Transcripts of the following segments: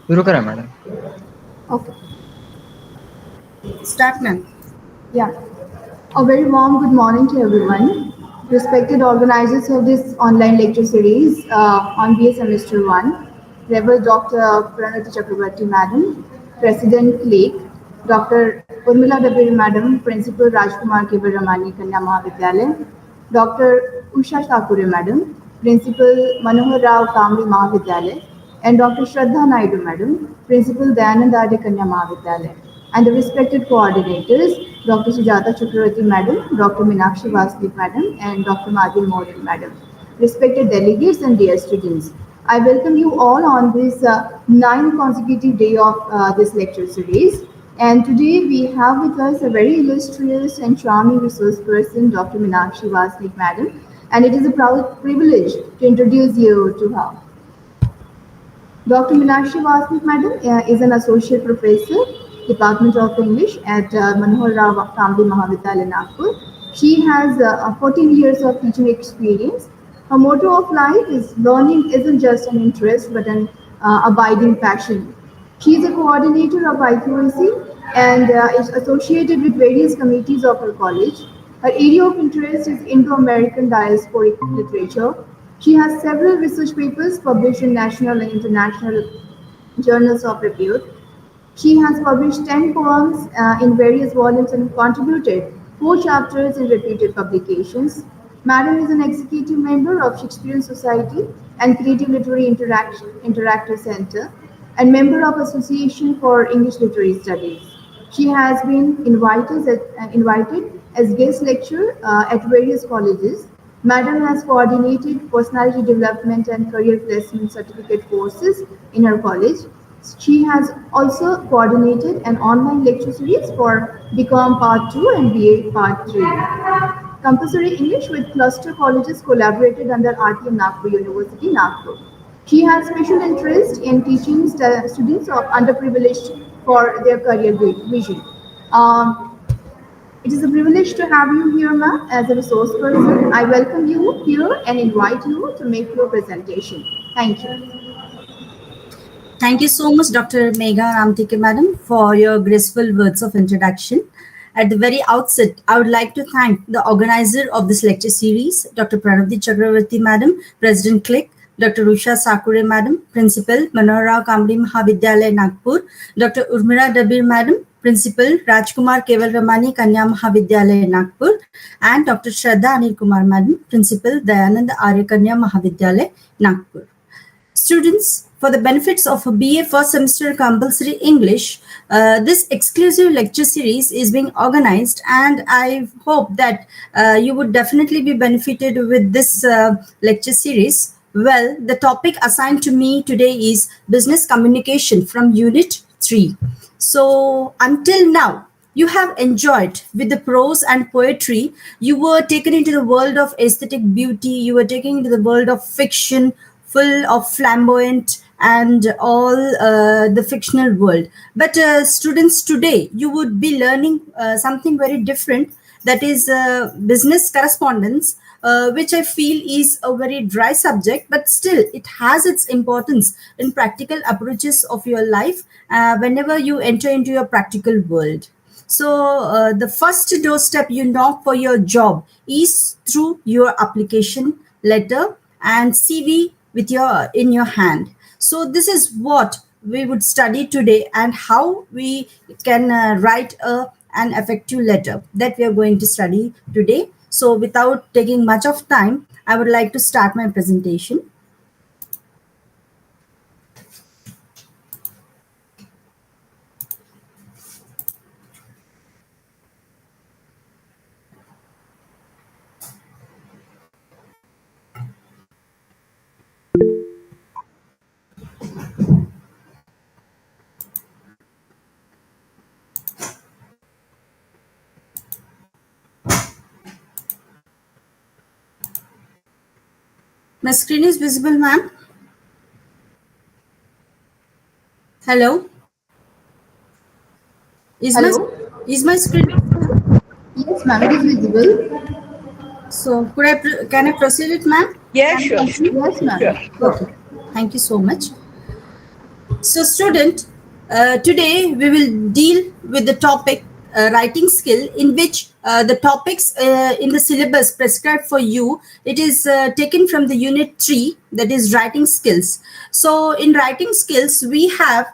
सुरू करा madam. Okay. Start, ma'am. Yeah. A very warm good morning to everyone. Respected organizers of this online lecture series on BA Semester 1, Reverend Dr. Pranati Chakrabarti Madam, President Lake, Dr. Urmila Dabir Madam, Principal Rajkumar Keval Ramani Kanya Mahavidyalaya, Dr. Usha Thakure Madam, Principal MANOHARRAO KAMDI Mahavidyalaya, and Dr. Shraddha Naidu Madam, Principal Dayanand Kanya Mahavidyalaya, and the respected coordinators, Dr. Sujata Chakravarti Madam, Dr. Meenakshi Vasdev Madam, and Dr. Madhuri Moran Madam. Respected delegates and dear students, I welcome you all on this 9th consecutive day of this lecture series. And today we have with us a very illustrious and charming resource person, Dr. Meenakshi Vasdev Madam, and it is a proud privilege to introduce you to her. Dr. Meenakshi Vasdev Madam is an associate professor, Department of English at MANOHARRAO KAMDI Mahavidyalaya, Nagpur. She has 14 years of teaching experience. Her motto of life is learning isn't just an interest but an abiding passion. She is a coordinator of IQAC and is associated with various committees of her college. Her area of interest is Indo-American diasporic literature. She has several research papers published in national and international journals of repute. She has published 10 poems in various volumes and contributed 4 chapters in reputed publications. Madam is an executive member of Shakespearean Society and Creative Literary Interactive Center and member of Association for English Literary Studies. She has been invited as guest lecturer at various colleges. Madam has coordinated personality development and career placement certificate courses in her college. She has also coordinated an online lecture series for BCom Part 2 and BA Part 3. Compulsory English with cluster colleges collaborated under RTM Nagpur University, Nagpur. She has special interest in teaching students of underprivileged for their career vision. It is a privilege to have you here, ma'am, as a resource person. I welcome you here and invite you to make your presentation. Thank you. Thank you so much, Dr. Megha Ramtike Madam, for your graceful words of introduction. At the very outset, I would like to thank the organizer of this lecture series, Dr. Pranati Chakravarti Madam, President Click, Dr. Usha Thakure Madam, Principal, MANOHARRAO KAMDI Mahavidyalaya, Nagpur, Dr. Urmila Dabir Madam, Principal, RAJKUMAR KEWAL Ramani Kanya Mahavidyalaya, Nagpur, and Dr. Shraddha Kumar Madam, Principal, DAYANAND ARYA Kanya Mahavidyalaya, Nagpur. Students, for the benefits of a BA first semester compulsory English, this exclusive lecture series is being organized, and I hope that you would definitely be benefited with this lecture series. Well, the topic assigned to me today is business communication from Unit 3. So until now, you have enjoyed with the prose and poetry. You were taken into the world of aesthetic beauty. You were taken into the world of fiction, full of flamboyant and all the fictional world. But students, today you would be learning something very different, that is business correspondence, which I feel is a very dry subject, but still it has its importance in practical approaches of your life whenever you enter into your practical world. So the first doorstep you knock for your job is through your application letter and CV with in your hand. So this is what we would study today, and how we can write an effective letter, that we are going to study today. So without taking much of time, I would like to start my presentation. My screen is visible, ma'am. Hello? Is my screen visible? Yes, ma'am, it is visible. So can I proceed it, ma'am? Yeah, sure. Yes, ma'am. Sure. Okay. Thank you so much. So, student, today we will deal with the topic writing skill, in which the topics in the syllabus prescribed for you, it is taken from the unit 3, that is writing skills. So, in writing skills, we have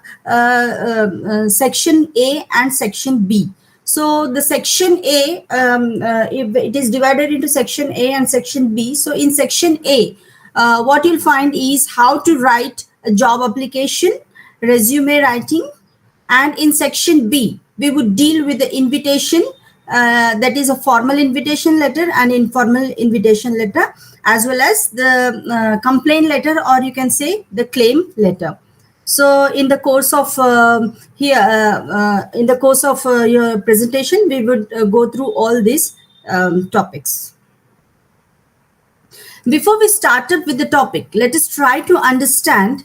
section A and section B. So the section A, it is divided into section A and section B. So in section A, what you'll find is how to write a job application, resume writing, and in section B, we would deal with the invitation, that is a formal invitation letter and informal invitation letter, as well as the complaint letter, or you can say the claim letter. So in the course of your presentation, we would go through all these topics. Before we start up with the topic, let us try to understand.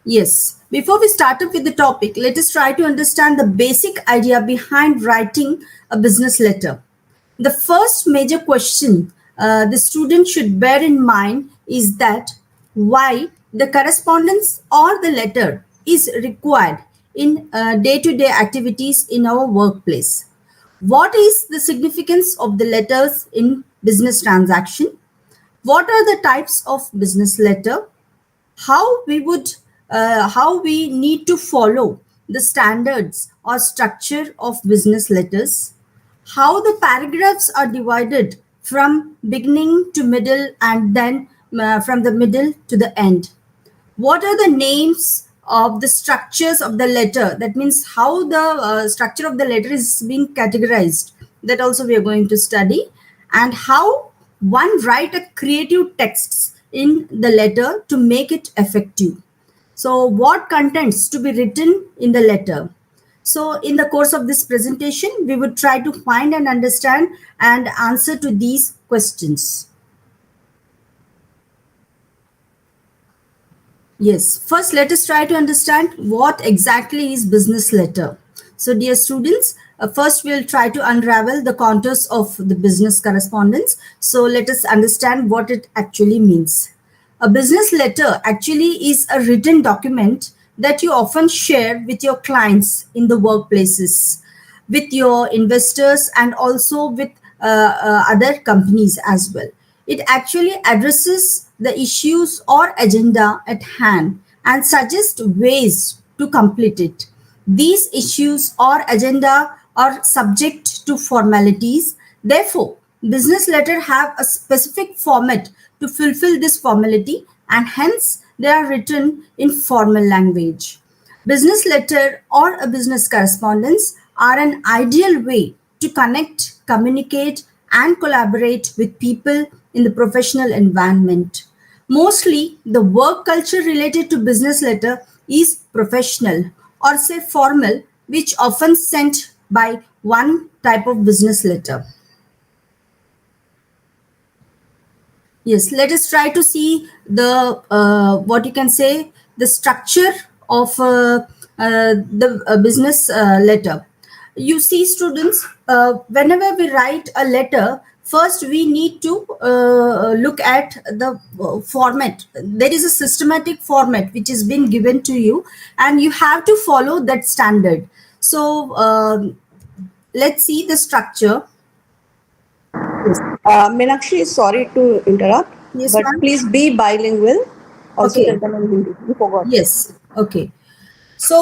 Yes, before we start up with the topic, let us try to understand the basic idea behind writing a business letter. The first major question the student should bear in mind is that why the correspondence or the letter is required in day-to-day activities in our workplace. What is the significance of the letters in business transaction? What are the types of business letter? How we need to follow the standards or structure of business letters, how the paragraphs are divided from beginning to middle and then from the middle to the end. What are the names of the structures of the letter? That means how the structure of the letter is being categorized. That also we are going to study. And how one write a creative texts in the letter to make it effective. So what contents to be written in the letter? So in the course of this presentation, we would try to find and understand and answer to these questions. Yes, first let us try to understand what exactly is business letter. So dear students, first we'll try to unravel the contours of the business correspondence. So let us understand what it actually means. A business letter actually is a written document that you often share with your clients in the workplaces, with your investors, and also with other companies as well. It actually addresses the issues or agenda at hand and suggests ways to complete it. These issues or agenda are subject to formalities. Therefore, business letter have a specific format to fulfill this formality, and hence they are written in formal language. Business letter or a business correspondence are an ideal way to connect, communicate, and collaborate with people in the professional environment. Mostly, the work culture related to business letter is professional or say formal, which often sent by one type of business letter. Yes, let us try to see the what you can say the structure of the business letter. You see, students, whenever we write a letter, first we need to look at the format. There is a systematic format which is being given to you, and you have to follow that standard. So let's see the structure. Meenakshi, sorry to interrupt, Yes, but ma'am. please be bilingual. Also, Okay. tell them in Hindi. You forgot. Yes. Okay. So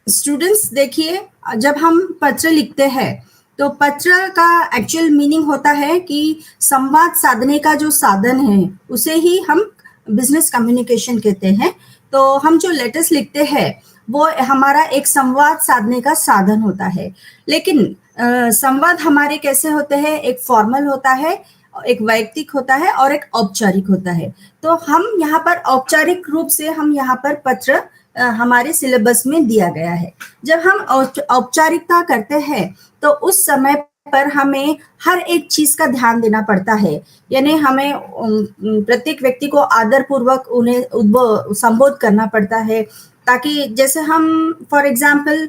students देखिए, जब हम पत्र लिखते हैं तो पत्र का actual meaning होता है कि संवाद साधने का जो साधन है उसे ही हम बिजनेस कम्युनिकेशन कहते हैं. तो हम जो लेटर्स लिखते हैं वो हमारा एक संवाद साधने का साधन होता है. लेकिन संवाद हमारे कैसे होते हैं? एक फॉर्मल होता है, एक वैयक्तिक होता है और एक औपचारिक होता है. तो हम यहाँ पर औपचारिक रूप से हम यहाँ पर पत्र हमारे सिलेबस में दिया गया है. जब हम औपचारिकता करते हैं तो उस समय पर हमें हर एक चीज का ध्यान देना पड़ता है. यानी हमें प्रत्येक व्यक्ति को आदर पूर्वक उन्हें संबोध करना पड़ता है. ताकि जैसे हम फॉर एग्जांपल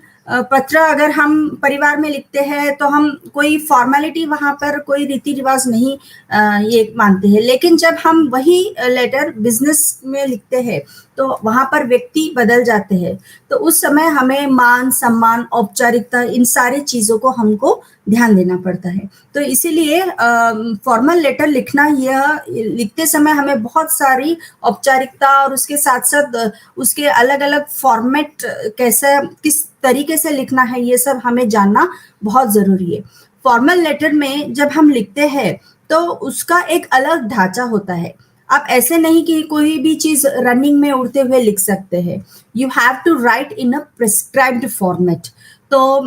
पत्र अगर हम परिवार में लिखते हैं तो हम कोई फॉर्मेलिटी वहाँ पर कोई रीति रिवाज नहीं ये मानते हैं, लेकिन जब हम वही लेटर बिजनेस में लिखते हैं तो वहाँ पर व्यक्ति बदल जाते हैं, तो उस समय हमें मान सम्मान औपचारिकता इन सारी चीज़ों को हमको ध्यान देना पड़ता है। तो इसीलिए फॉर्मल लेटर लिखना, यह लिखते समय हमें बहुत सारी औपचारिकता और उसके साथ साथ उसके अलग अलग फॉर्मेट कैसे किस तरीके से लिखना है ये सब हमें जानना बहुत ज़रूरी है। फॉर्मल लेटर में जब हम लिखते हैं तो उसका एक अलग ढांचा होता है। आप ऐसे नहीं कि कोई भी चीज़ रनिंग में उड़ते हुए लिख सकते हैं। You have to write in a prescribed format. तो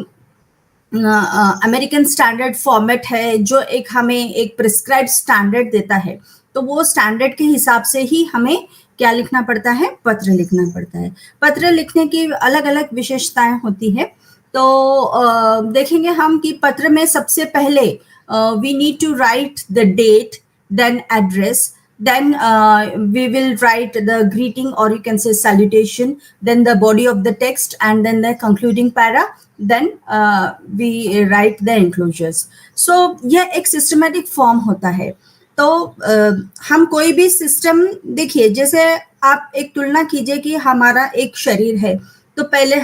अमेरिकन स्टैंडर्ड फॉर्मेट है जो एक हमें एक प्रिस्क्राइब्ड स्टैंडर्ड देता है, तो वो स्टैंडर्ड के हिसाब से ही हमें क्या लिखना पड़ता है, पत्र लिखना पड़ता है। पत्र लिखने की अलग अलग विशेषताएं होती है। तो देखेंगे हम कि पत्र में सबसे पहले we need to write the date, then address, then we will write the greeting or you can say salutation, then the body of the text and then the concluding para, then we write the enclosures. So यह एक systematic form होता है। तो हम कोई भी system देखिए, जैसे आप एक तुलना कीजिए कि हमारा एक शरीर है, तो पहले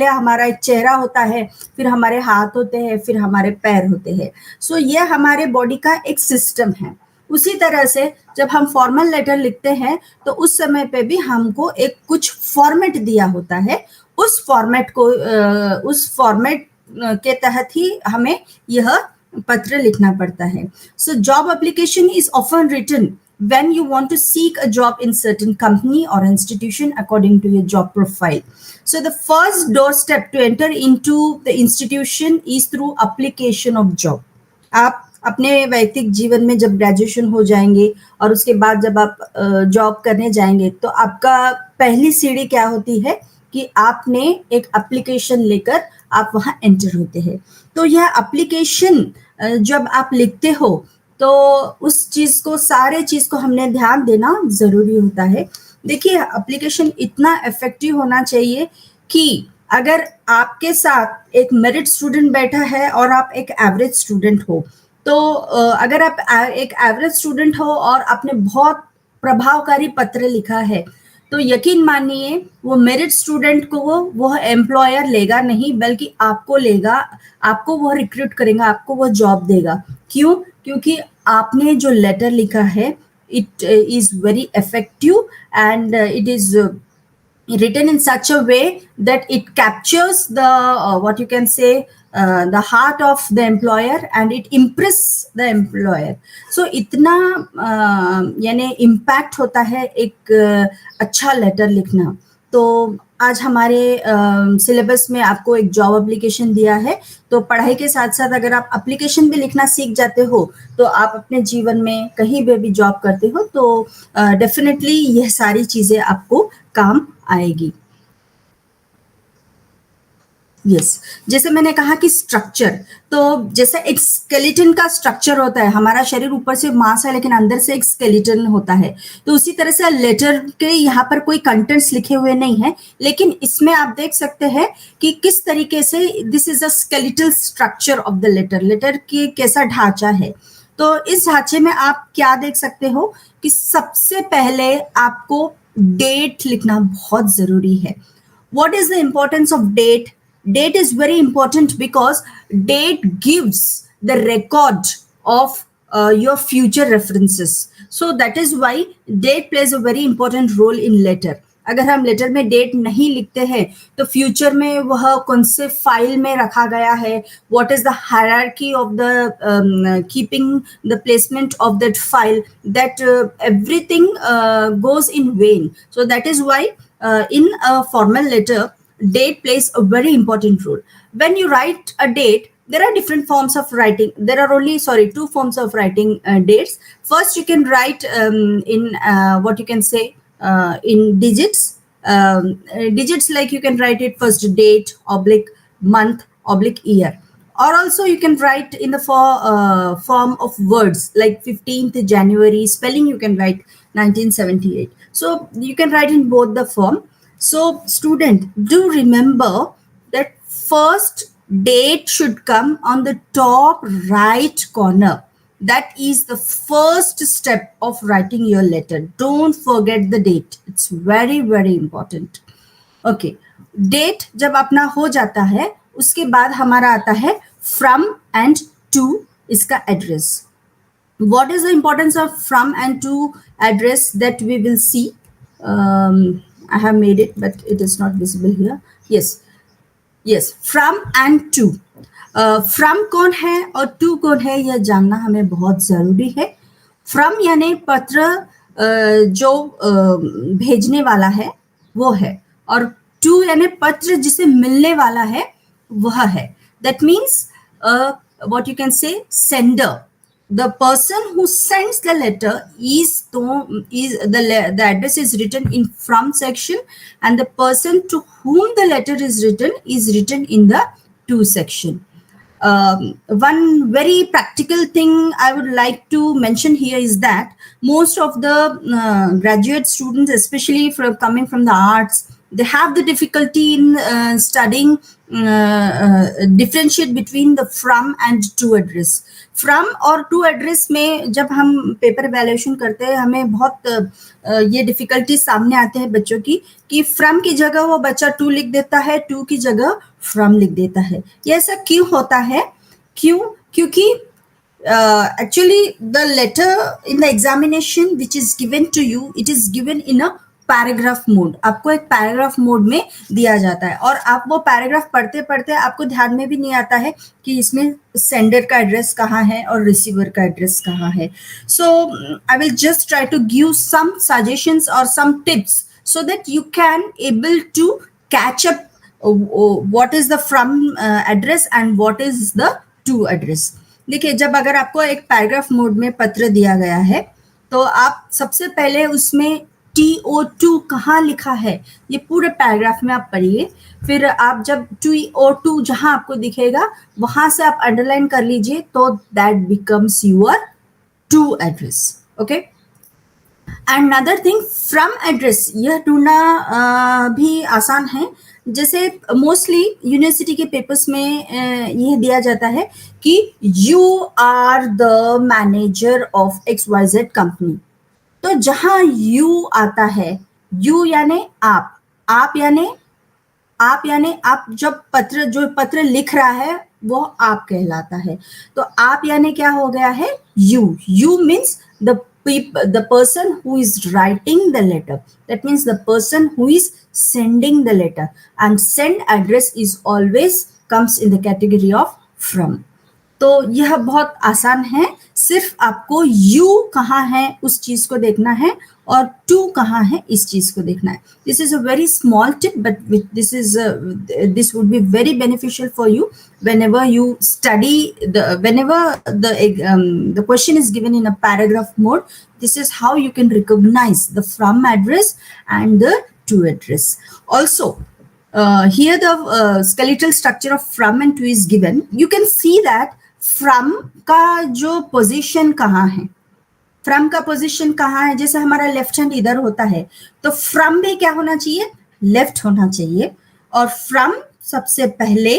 हमारा एक चेहरा होता है, फिर हमारे हाथ होते हैं, फिर हमारे पैर होते हैं। सो ये हमारे बॉडी का एक सिस्टम है। उसी तरह से जब हम फॉर्मल लेटर लिखते हैं तो उस समय पे भी हमको एक कुछ फॉर्मेट दिया होता है। उस फॉर्मेट के तहत ही हमें यह पत्र लिखना पड़ता है। So job application is often written when you want to seek a job in certain company or institution according to your job profile. So the first doorstep to enter into the institution is through application of job. आप अपने वैयक्तिक जीवन में जब graduation हो जाएंगे और उसके बाद जब आप जॉब करने जाएंगे तो आपका पहली सीढ़ी क्या होती है कि आपने एक एप्लीकेशन लेकर आप वहाँ एंटर होते हैं। तो यह एप्लीकेशन जब आप लिखते हो तो उस चीज़ को सारे चीज़ को हमने ध्यान देना ज़रूरी होता है। देखिए, एप्लीकेशन इतना इफेक्टिव होना चाहिए कि अगर आपके साथ एक मेरिट स्टूडेंट बैठा है और आप एक एवरेज स्टूडेंट हो, तो अगर आप एक एवरेज स्टूडेंट हो और आपने बहुत प्रभावकारी पत्र लिखा है, तो यकीन मानिए वो मेरिट स्टूडेंट को वो एम्प्लॉयर लेगा नहीं, बल्कि आपको लेगा, आपको वो रिक्रूट करेगा, आपको वो जॉब देगा। क्यों? क्योंकि आपने जो लेटर लिखा है it is very effective and it is written in such a way that it captures the what you can say the heart of the employer and it impress the employer. So इतना यानी impact होता है एक अच्छा letter लिखना। तो आज हमारे सिलेबस में आपको एक जॉब एप्लीकेशन दिया है, तो पढ़ाई के साथ साथ अगर आप एप्लीकेशन भी लिखना सीख जाते हो तो आप अपने जीवन में कहीं भी जॉब करते हो तो डेफिनेटली यह सारी चीज़ें आपको काम आएगी। यस, जैसे मैंने कहा कि स्ट्रक्चर, तो जैसे एक स्केलेटन का स्ट्रक्चर होता है, हमारा शरीर ऊपर से मांस है लेकिन अंदर से एक स्केलेटन होता है, तो उसी तरह से लेटर के यहाँ पर कोई कंटेंट्स लिखे हुए नहीं है, लेकिन इसमें आप देख सकते हैं कि किस तरीके से this is a skeletal structure of the letter. Letter की कैसा ढांचा है, तो इस ढांचे में आप क्या देख सकते हो कि सबसे पहले आपको डेट लिखना बहुत जरूरी है। What is the importance of date? Date is very important because date gives the record of your future references. So that is why date plays a very important role in letter. अगर हम letter में date नहीं लिखते हैं तो future में वह कौन से फाइल में रखा गया है, what is the hierarchy of the keeping the placement of that file, that everything goes in vain. So that is why in a formal letter date plays a very important role. When you write a date, there are different forms of writing. There are only, two forms of writing dates. First, you can write in what you can say in digits. Digits, like you can write it first date, oblique month, oblique year. Or also you can write in the form of words, like 15th January, spelling you can write 1978. So you can write in both the form. So, student, do remember that first date should come on the top right corner. That is the first step of writing your letter. Don't forget the date. It's very, very important. Okay. Date जब अपना हो जाता है, उसके बाद हमारा आता है from and to इसका address. What is the importance of from and to address that we will see? I have made it, but it is not visible here. Yes, from and to. From कौन है और to कौन है, यह जानना हमें बहुत जरूरी है. From यानी पत्र जो भेजने वाला है वो है, और to यानी पत्र जिसे मिलने वाला है वह है. That means what you can say, sender. The person who sends the letter the address is written in from section, and the person to whom the letter is written in the to section. One very practical thing I would like to mention here is that most of the graduate students, especially coming from the arts, they have the difficulty in studying differentiate between the from and to address. From और to address में जब हम paper valuation करते हैं, हमें बहुत ये difficulty सामने आते हैं बच्चों की कि from की जगह वो बच्चा to लिख देता है, to की जगह from लिख देता है. ये ऐसा क्यों होता है? क्योंकि actually the letter in the examination which is given to you, it is given in a paragraph mode. आपको एक पैराग्राफ मोड में दिया जाता है, और आप वो पैराग्राफ पढ़ते पढ़ते आपको ध्यान में भी नहीं आता है कि इसमें सेंडर का एड्रेस कहाँ है और रिसीवर का एड्रेस कहाँ है. So I will just try to give some suggestions और some tips so that you can able to catch up what is the from address and what is the to address. देखिए, जब अगर आपको एक paragraph mode में पत्र दिया गया है तो आप सबसे पहले उसमें TO2 कहाँ लिखा है ये पूरे पैराग्राफ में आप पढ़िए. फिर आप जब TO2 जहां आपको दिखेगा वहां से आप अंडरलाइन कर लीजिए, तो that becomes your to address. Okay. And another thing, from address यह ढूंढना भी आसान है. जैसे मोस्टली यूनिवर्सिटी के पेपर्स में यह दिया जाता है कि you are the manager of XYZ company. तो जहां यू आता है, यू यानी आप यानी आप जो पत्र लिख रहा है वो आप कहलाता है. तो आप यानी क्या हो गया है? You means the person who is writing the letter. That means the person who is sending the letter, and send address is always comes in the category of from. तो यह बहुत आसान है. सिर्फ आपको यू कहाँ है उस चीज को देखना है और टू कहाँ है इस चीज को देखना है. This is a very small tip, but this would be very beneficial for you whenever you study whenever the question is given in a paragraph mode. This is how you can recognize the from address and the to address. Also, here the skeletal structure of from and to is given. You can see that from का जो position कहाँ है, from का position कहाँ है. जैसे हमारा left hand इधर होता है तो from भी क्या होना चाहिए? लेफ्ट होना चाहिए. और from सबसे पहले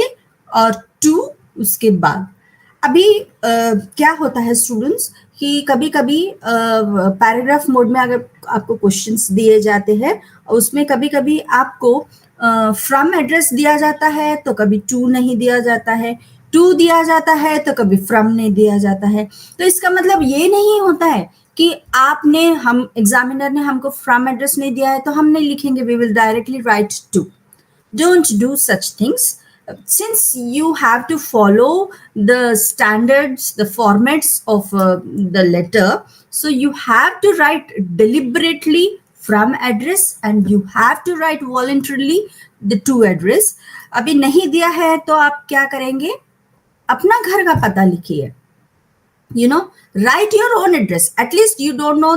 और to उसके बाद. अभी क्या होता है स्टूडेंट्स कि कभी कभी पैराग्राफ मोड में अगर आपको क्वेश्चंस दिए जाते हैं, उसमें कभी कभी आपको फ्रॉम एड्रेस दिया जाता है तो कभी टू नहीं दिया जाता है, टू दिया जाता है तो कभी फ्रॉम नहीं दिया जाता है. तो इसका मतलब ये नहीं होता है कि हम एग्जामिनर ने हमको फ्रॉम एड्रेस नहीं दिया है तो हम नहीं लिखेंगे, we will directly write to. Don't do such things. Since you have to follow the standards, the formats of the letter, so you have to write deliberately from address and you have to write voluntarily the to address. अभी नहीं दिया है तो आप क्या करेंगे? अपना घर का पता लिखिए. Write your own address. At least you don't know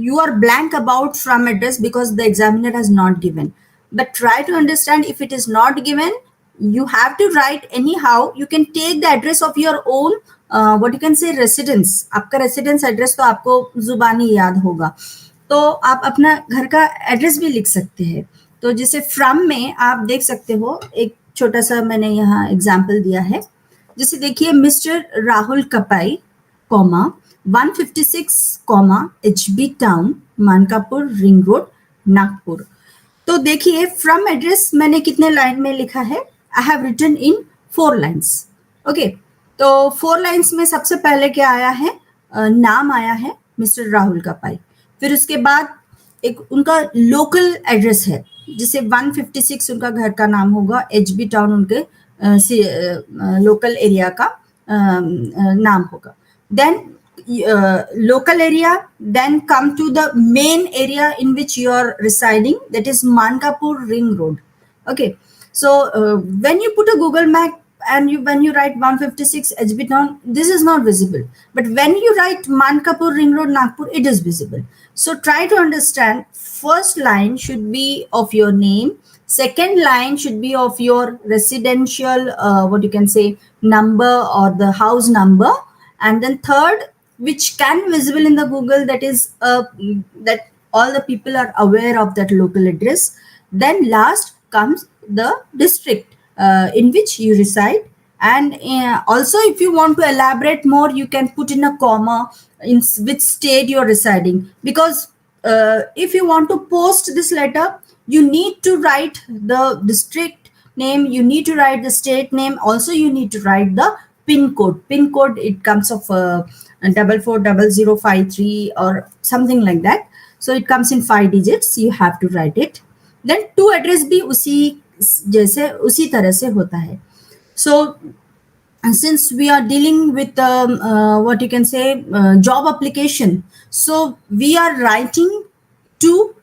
you are blank about from address because the examiner has not given. But try to understand, if it is not given, you have to write anyhow. You can take the address of your own what you can say residence. आपका residence address तो आपको जुबानी याद होगा. तो आप अपना घर का एड्रेस भी लिख सकते हैं। तो जैसे फ्रॉम में आप देख सकते हो, एक छोटा सा मैंने यहाँ एग्जाम्पल दिया है। जैसे देखिए, mister Rahul Kapai, comma 156, comma HB town, Mankapur ring road, Nagpur. तो देखिए, फ्रॉम एड्रेस मैंने कितने लाइन में लिखा है? I have written in 4 lines. Okay, तो 4 लाइन्स में सबसे पहले क्या आया है? नाम आया है मिस्टर राहुल कपाई। फिर उसके बाद एक उनका लोकल एड्रेस है, जिसे 156 उनका घर का नाम होगा, HB टाउन उनके लोकल एरिया का नाम होगा। Then local area, then come to the main area in which you are residing, that is Mankapur Ring Road. Okay, so when you put a Google map and when you write 156 HB Town, this is not visible, but when you write Mankapur Ring Road, Nagpur, it is visible. So try to understand, first line should be of your name, second line should be of your residential what you can say number or the house number, and then third, which can visible in the Google, that is that all the people are aware of that local address. Then last comes the district in which you reside, and also if you want to elaborate more, you can put in a comma in which state you are residing, because if you want to post this letter, you need to write the district name, you need to write the state name, also you need to write the pin code. Pin code, it comes of 440053 or something like that. So it comes in 5 digits, you have to write it. Then to address भी उसी तरह से होता है. So since we are dealing with what you can say job application, so we are writing to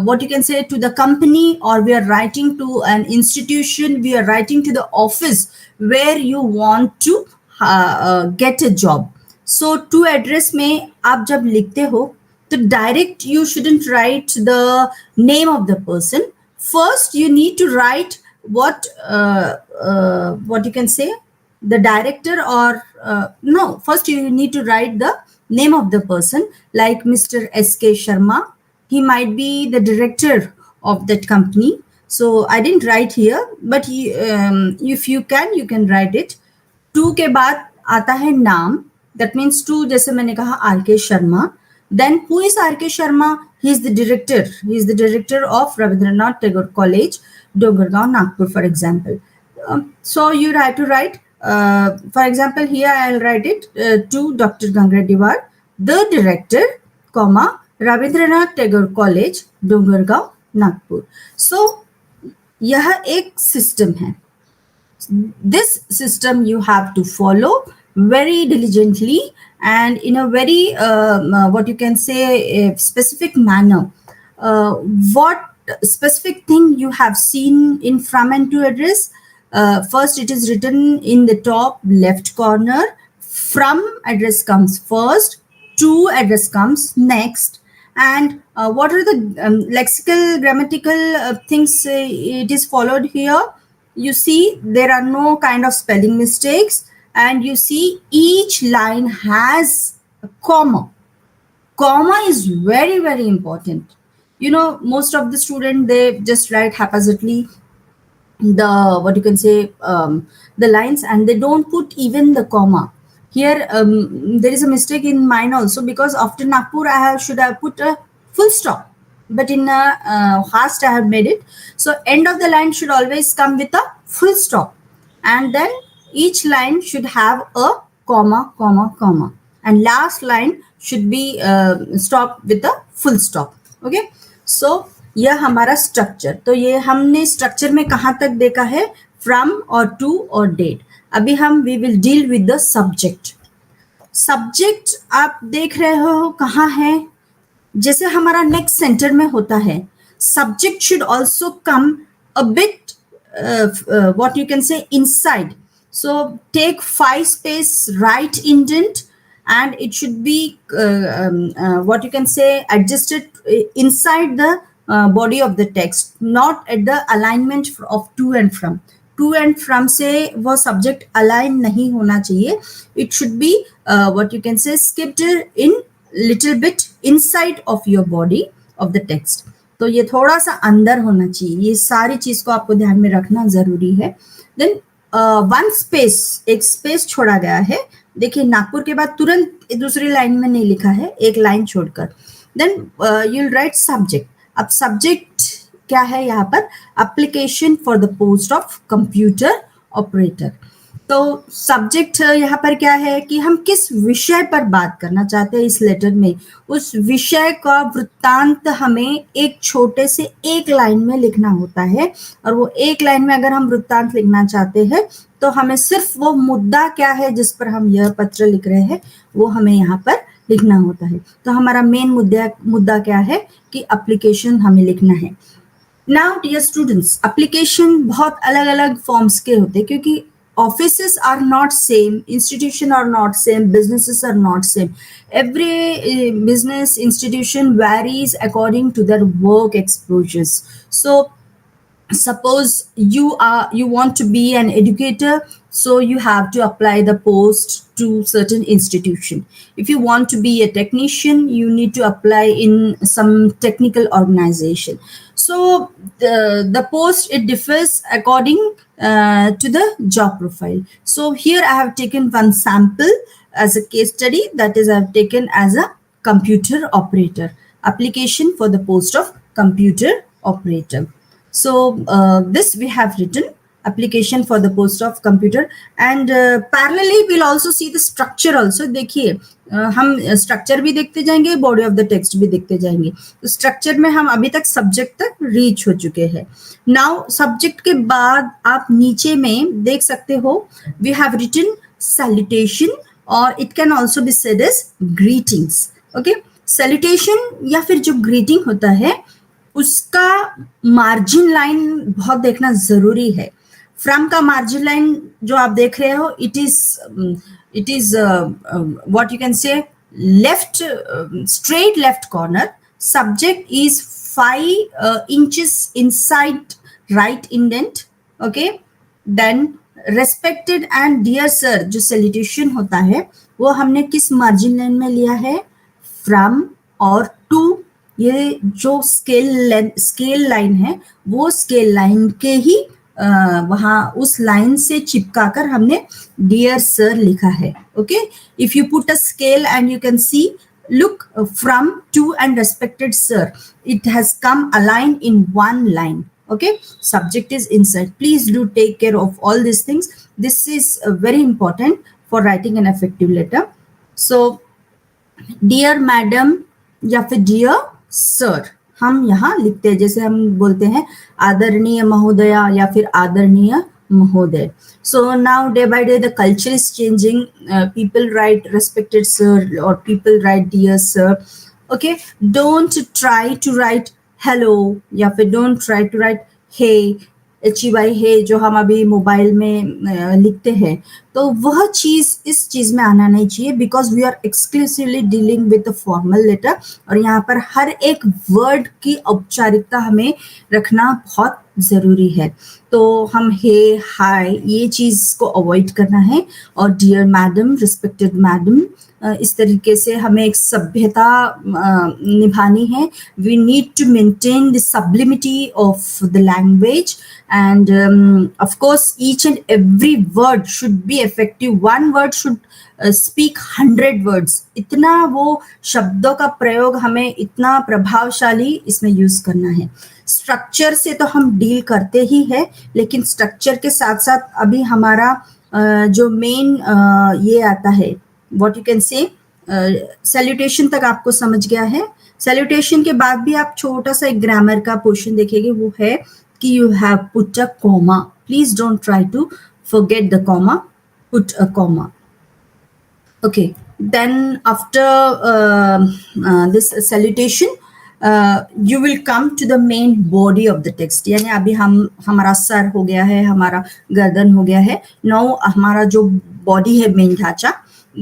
what you can say to the company, or we are writing to an institution, we are writing to the office where you want to get a job. So to address में आप जब लिखते हो, तो direct you shouldn't write the name of the person. First you need to write what you can say the director, or no, first you need to write the name of the person, like Mr. SK Sharma. He might be the director of that company. So I didn't write here, but if you can write it. To के बाद आता है नाम, that means to, जैसे मैंने कहा RK Sharma. Then who is RK Sharma? He is the director of Rabindranath Tagore College, Dongargaon, Nagpur, for example. So you have to write, for example, here I'll write it to Dr. Gangra Diwar, the director, comma, Rabindranath Tagore College, Dongargaon, Nagpur. So यह एक system है. This system you have to follow very diligently and in a very what you can say specific manner. What specific thing you have seen in from and to address? First, it is written in the top left corner. From address comes first, to address comes next, and what are the lexical grammatical things it is followed here? You see there are no kind of spelling mistakes, and you see each line has a comma. Comma is very, very important. You know, most of the students, they just write haphazardly the what you can say the lines, and they don't put even the comma. Here there is a mistake in mine also, because after Nagpur I should have put a full stop, but in Hast I have made it. So end of the line should always come with a full stop, and then each line should have a comma, comma, comma, and last line should be stopped with a full stop. Okay, so यह हमारा structure. तो ये हमने structure में कहाँ तक देखा है? फ्रॉम और टू और डेट. अभी हम we will deal with the subject. Subject आप देख रहे हो कहाँ है? जैसे हमारा नेक्स्ट सेंटर में होता है, subject should also come a bit what you can say inside. So take 5 space right indent, and it should be what you can say adjusted inside the body of the text, not at the alignment of to and from. To and from से वो subject align नहीं होना चाहिए. It should be what you can say skipped in little bit inside of your body of the text. तो ये थोड़ा सा अंदर होना चाहिए, ये सारी चीज को आपको ध्यान में रखना जरूरी है. देन वन स्पेस, एक स्पेस छोड़ा गया है. देखिए नागपुर के बाद तुरंत दूसरी लाइन में नहीं लिखा है, एक लाइन छोड़कर. Then you will write subject. अब सब्जेक्ट क्या है यहाँ पर? Application for the post of computer operator. तो सब्जेक्ट यहाँ पर क्या है कि हम किस विषय पर बात करना चाहते हैं इस लेटर में, उस विषय का वृत्तांत हमें एक छोटे से एक लाइन में लिखना होता है. और वो एक लाइन में अगर हम वृत्तांत लिखना चाहते हैं तो हमें सिर्फ वो मुद्दा क्या है जिस पर हम यह पत्र लिख रहे हैं वो हमें यहाँ पर लिखना होता है. तो हमारा मेन मुद्दा क्या है कि एप्लीकेशन हमें लिखना है. नाउ डियर स्टूडेंट्स, एप्लीकेशन बहुत अलग अलग फॉर्म्स के होते हैं क्योंकि offices are not same, institution are not same, businesses are not same. Every business institution varies according to their work exposures. So suppose you want to be an educator, so you have to apply the post to certain institution. If you want to be a technician, you need to apply in some technical organization. So the post, it differs according to the job profile. So here I have taken one sample as a case study, that is I have taken as a computer operator, application for the post of computer operator. So this we have written, application for the post of computer, and parallelly we'll also see the structure also. देखिए हम structure भी देखते जाएंगे, body of the text भी देखते जाएंगे. तो structure में हम अभी तक सब्जेक्ट तक रीच हो चुके हैं. नाउ सब्जेक्ट के बाद आप नीचे में देख सकते हो, वी हैव रिटन सैल्यूटेशन, और it can also be said as greetings. Okay, salutation या फिर जो ग्रीटिंग होता है उसका मार्जिन लाइन बहुत देखना जरूरी है. फ्रॉम का मार्जिन लाइन जो आप देख रहे हो, it is what you can say left, straight left corner. Subject is 5 inches inside right indent. Okay, then respected and dear sir जो salutation होता है वो हमने किस मार्जिन लाइन में लिया है? फ्रॉम और टू. ये जो स्केल लाइन है वो स्केल लाइन के ही वहां उस लाइन से चिपका कर हमने डियर सर लिखा है. Okay, if you put a scale and you can see, look from to and respected sir, it has come aligned in one line. Okay, subject is inside. Please do take care of all these things. This is very important for writing an effective letter. So dear madam या फिर dear sir हम यहाँ लिखते हैं, जैसे हम बोलते हैं आदरणीय महोदया या फिर आदरणीय महोदय. So now day by day the culture is changing. People write respected sir or people write dear sir. Okay, don't try to write hello या फिर don't try to write hey, HEY है जो हम अभी मोबाइल में लिखते हैं. तो वह चीज इस चीज में आना नहीं चाहिए, because we are exclusively dealing with the formal letter, और यहाँ पर हर एक वर्ड की औपचारिकता हमें रखना बहुत जरूरी है. तो हम हे हाय ये चीज को अवॉइड करना है, और डियर मैडम, रिस्पेक्टेड मैडम, इस तरीके से हमें एक सभ्यता निभानी है. We need to maintain the sublimity of the language, and of course each and every word should be effective. One word should speak 100 words. इतना वो शब्दों का प्रयोग हमें इतना प्रभावशाली इसमें यूज करना है. स्ट्रक्चर से तो हम डील करते ही है, लेकिन स्ट्रक्चर के साथ साथ अभी हमारा जो मेन ये आता है, व्हाट यू कैन से, सैल्यूटेशन तक आपको समझ गया है. सैल्यूटेशन के बाद भी आप छोटा सा एक ग्रामर का पोर्शन देखेंगे, वो है कि you have put a comma. Please don't try to forget the comma. Put a comma. Okay. Then after this salutation, you will come to the main body of the text. यानी अभी हमारा sir हो गया है, हमारा गर्दन हो गया है. Now हमारा जो body है, main ढांचा,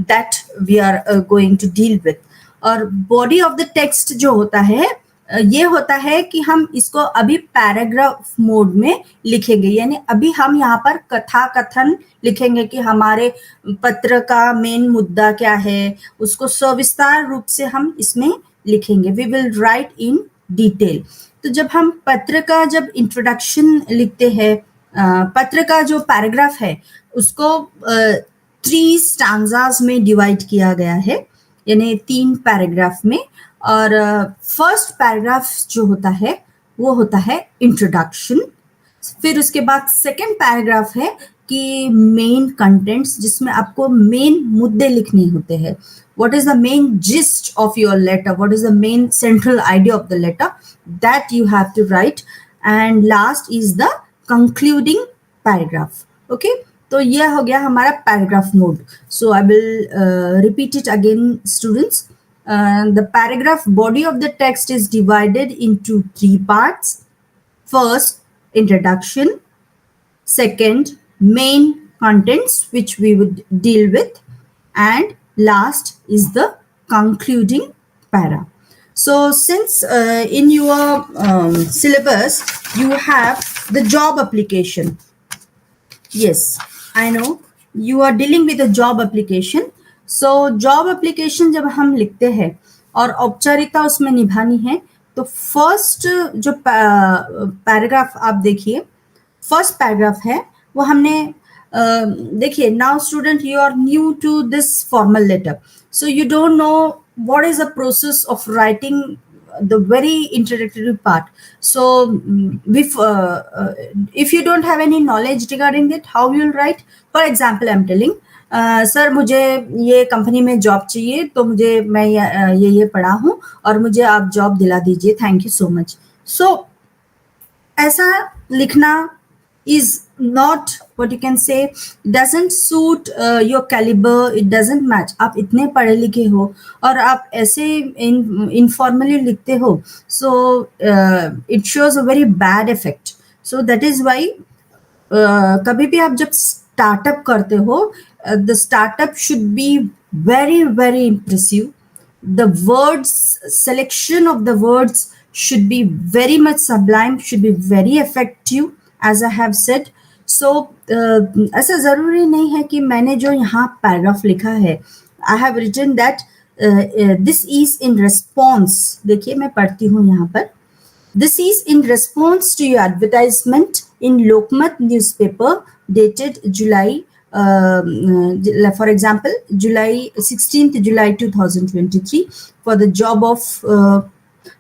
that we are going to deal with. और body of the text जो होता है, ये होता है कि हम इसको अभी पैराग्राफ मोड में लिखेंगे. यानी अभी हम यहाँ पर कथा कथन लिखेंगे कि हमारे पत्र का मेन मुद्दा क्या है, उसको सविस्तार रूप से हम इसमें लिखेंगे, we will write in detail. तो जब हम पत्र का जब इंट्रोडक्शन लिखते हैं, पत्र का जो पैराग्राफ है उसको 3 स्टैंजास में डिवाइड किया गया है, यानी 3 पैराग्राफ में। और फर्स्ट पैराग्राफ जो होता है वो होता है इंट्रोडक्शन। फिर उसके बाद सेकंड पैराग्राफ है कि मेन कंटेंट्स, जिसमें आपको मेन मुद्दे लिखने होते हैं। What is the main gist of your letter? What is the main central idea of the letter? That you have to write. And last is the concluding paragraph. Okay? तो यह हो गया हमारा paragraph mode. So I will repeat it again, students. The paragraph body of the text is divided into 3 parts. First, introduction. Second, main contents which we would deal with. And last is the concluding para. So since in your syllabus you have the job application, yes, I know you are dealing with a job application. So job application जब हम लिखते हैं और औपचारिकता उसमें निभानी है, तो फर्स्ट जो पैराग्राफ आप देखिए, फर्स्ट पैराग्राफ है वो हमने देखिए, now student you are new to this formal letter, so you don't know what is the process of writing the very introductory part. So if you don't have any knowledge regarding it, how you will write? For example, I'm telling sir मुझे ये company में job चाहिए, तो मुझे मैं ये पढ़ा हूँ और मुझे आप जॉब दिला दीजिए, थैंक यू सो मच। सो ऐसा लिखना is not what you can say, doesn't suit your caliber, it doesn't match। आप इतने पढ़े लिखे हो और आप ऐसे informally लिखते हो, so it shows a very bad effect। So that is why कभी भी आप जब स्टार्टअप करते हो, the startup should be very very impressive, the words, selection of the words should be very much sublime, should be very effective, as I have said। So ऐसा ज़रूरी नहीं है कि मैंने जो यहाँ पैराग्राफ लिखा है, I have written that this is in response, देखिए मैं पढ़ती हूँ यहाँ पर, this is in response to your advertisement in Lokmat newspaper dated July, for example, July 16th July 2023 for the job of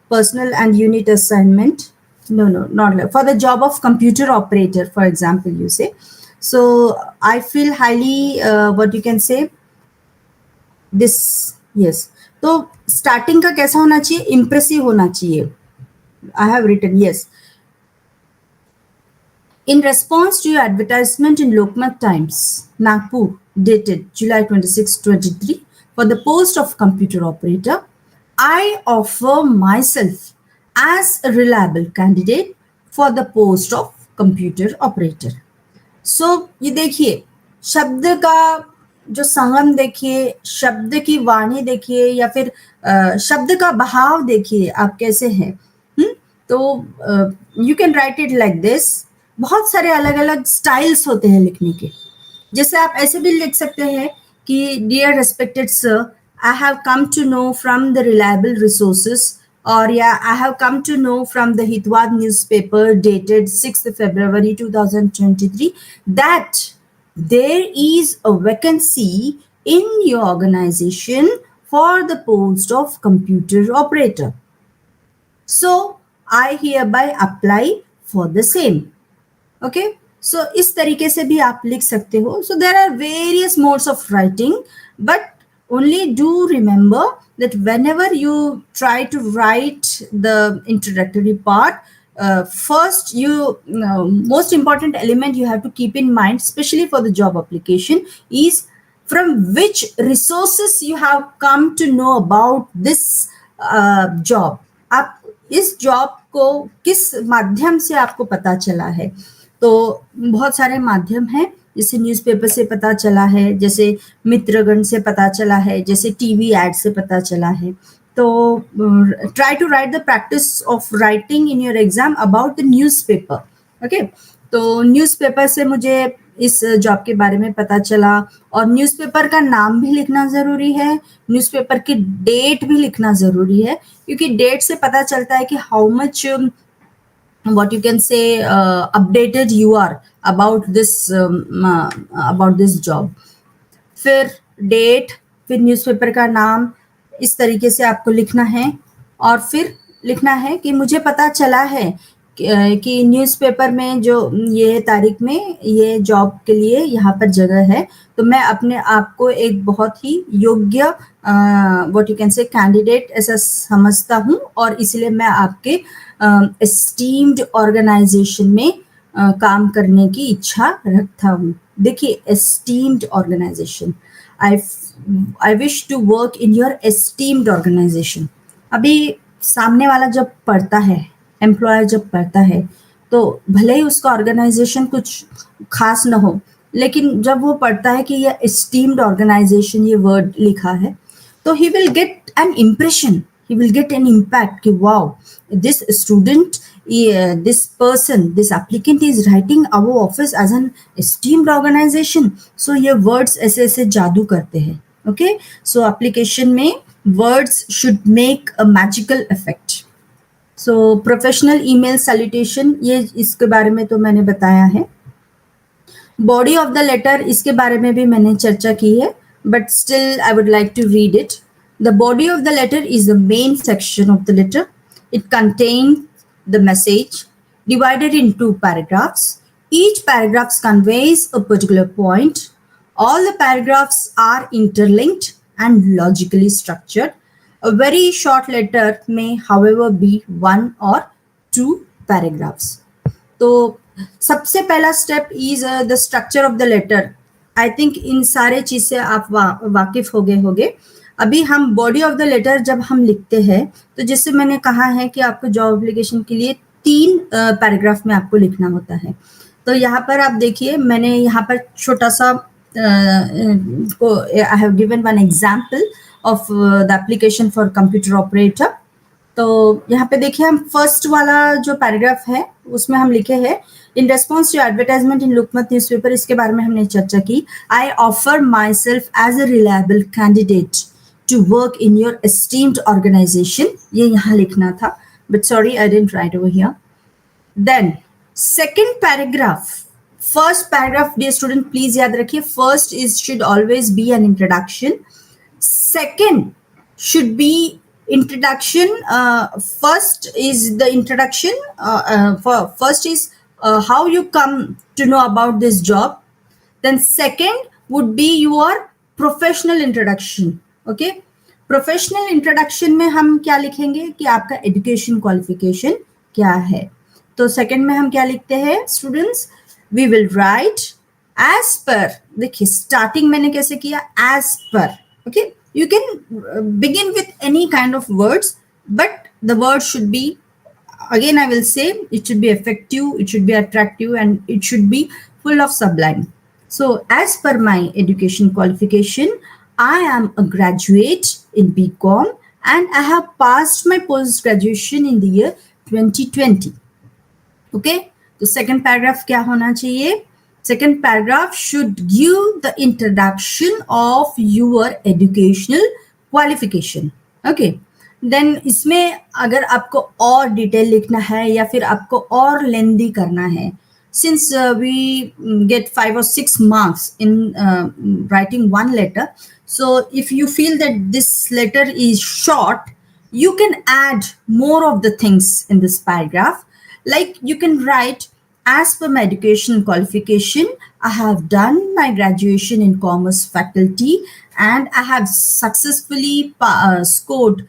personal and unit assignment. No, not for the job of computer operator, for example, you say. So I feel highly, what you can say, this, yes. तो starting का कैसा होना चाहिए? Impressive होना चाहिए। I have written, yes. In response to your advertisement in Lokmat Times, Nagpur, dated July 26, 2023, for the post of computer operator, I offer myself as a reliable candidate for the post of computer operator. So ये देखिए, शब्द का जो संगम देखिए, शब्द की वाणी देखिए, या फिर शब्द का बहाव देखिए आप कैसे हैं। तो you can write it like this। बहुत सारे अलग अलग स्टाइल्स होते हैं लिखने के। जैसे आप ऐसे भी लिख सकते हैं कि dear respected sir, I have come to know from the reliable resources, or yeah, I have come to know from the Hitwad newspaper dated 6th February 2023 that there is a vacancy in your organization for the post of computer operator. So I hereby apply for the same. Okay, so इस तरीके से भी आप लिख सकते हो। So there are various modes of writing, but only do remember that whenever you try to write the introductory part, first most important element you have to keep in mind, especially for the job application, is from which resources you have come to know about this job। आप इस job को किस माध्यम से आपको पता चला है? तो बहुत सारे माध्यम हैं, जैसे न्यूज़पेपर से पता चला है, जैसे मित्रगण से पता चला है, जैसे टीवी एड से पता चला है। तो try to write the practice of writing in your exam about the newspaper. Okay, तो न्यूज़पेपर से मुझे इस जॉब के बारे में पता चला, और न्यूज़पेपर का नाम भी लिखना ज़रूरी है, न्यूज़पेपर की डेट भी लिखना ज़रूरी है, क्योंकि डेट से पता चलता है कि how much what you can say updated you are about this job. फिर डेट, फिर न्यूज़पेपर का नाम, इस तरीके से आपको लिखना है, और फिर लिखना है कि मुझे पता चला है कि न्यूज़पेपर में जो ये तारीख में ये जॉब के लिए यहाँ पर जगह है, तो मैं अपने आप को एक बहुत ही योग्य व्हाट यू कैन से कैंडिडेट ऐसा समझता हूँ, और इसलिए मैं आपके एस्टीम्ड ऑर्गेनाइजेशन में काम करने की इच्छा रखता हूँ. देखिए, esteemed organisation, I wish to work in your esteemed organisation. अभी सामने वाला जब पढ़ता है, एम्प्लॉयर जब पढ़ता है, तो भले ही उसका ऑर्गेनाइजेशन कुछ खास ना हो, लेकिन जब वो पढ़ता है कि ये एस्टीम्ड ऑर्गेनाइजेशन ये वर्ड लिखा है, तो he will get an impression, he will get an impact कि wow, this student, this person, this applicant is writing our office as an esteemed organization. So ये words ऐसे ऐसे जादू करते हैं. Okay, so application में words should make a magical effect. So professional email salutation, ये इसके बारे में तो मैंने बताया है. Body of the letter, इसके बारे में भी मैंने चर्चा की है, but still I would like to read it. The body of the letter is the main section of the letter. It contains the message divided in 2 paragraphs. Each paragraph conveys a particular point. All the paragraphs are interlinked and logically structured. A very short letter may, however, be 1 or 2 paragraphs. तो सबसे पहला step is the structure of the letter. I think in सारे चीज से आप वाकिफ हो गए होंगे. अभी हम बॉडी ऑफ द लेटर जब हम लिखते हैं, तो जैसे मैंने कहा है कि आपको जॉब एप्लीकेशन के लिए 3 पैराग्राफ में आपको लिखना होता है. तो यहाँ पर आप देखिए, मैंने यहाँ पर छोटा सा I have given one example of the application for computer operator. तो यहाँ पे देखिए, हम फर्स्ट वाला जो पैराग्राफ है उसमें हम लिखे हैं, in response to advertisement in Lokmat newspaper, इसके बारे में हमने चर्चा की. I offer myself as a reliable candidate to work in your esteemed organization. ये यहाँ लिखना था, but sorry I didn't write over here. Then second paragraph, first paragraph, dear student, please याद रखिए, first is should always be an introduction. Second should be introduction. First is the introduction. First is how you come to know about this job. Then second would be your professional introduction. Okay, professional introduction में हम क्या लिखेंगे कि आपका education qualification क्या है. तो second में हम क्या लिखते हैं students, we will write as per. देखिए, स्टार्टिंग मैंने कैसे किया, as per. Okay, you can begin with any kind of words, but the word should be, again I will say, it should be effective, it should be attractive, and it should be full of sublime. So as per my education qualification, I am a graduate in BCom and I have passed my post-graduation in the year 2020. Okay, तो second paragraph क्या होना चाहिए? Second paragraph should give the introduction of your educational qualification. Okay, then इसमें अगर आपको और detail लिखना है या फिर आपको और लेंदी करना है, since we get 5 or 6 marks in writing one letter, so if you feel that this letter is short, you can add more of the things in this paragraph. Like you can write, as per my education qualification, I have done my graduation in commerce faculty and I have successfully scored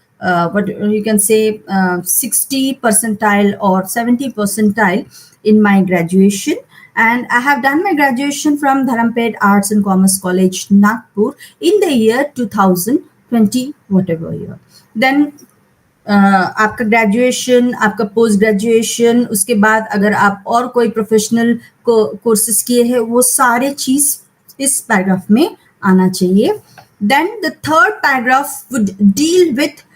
what you can say 60 percentile or 70 percentile in my graduation, and I have done my graduation from Dharampet Arts and Commerce College, Nagpur, in the year 2020 whatever year. Then आपका graduation, आपका post graduation, उसके बाद अगर आप और कोई professional courses किए हैं, वो सारे चीज इस पैराग्राफ में आना चाहिए. Then the third paragraph would deal with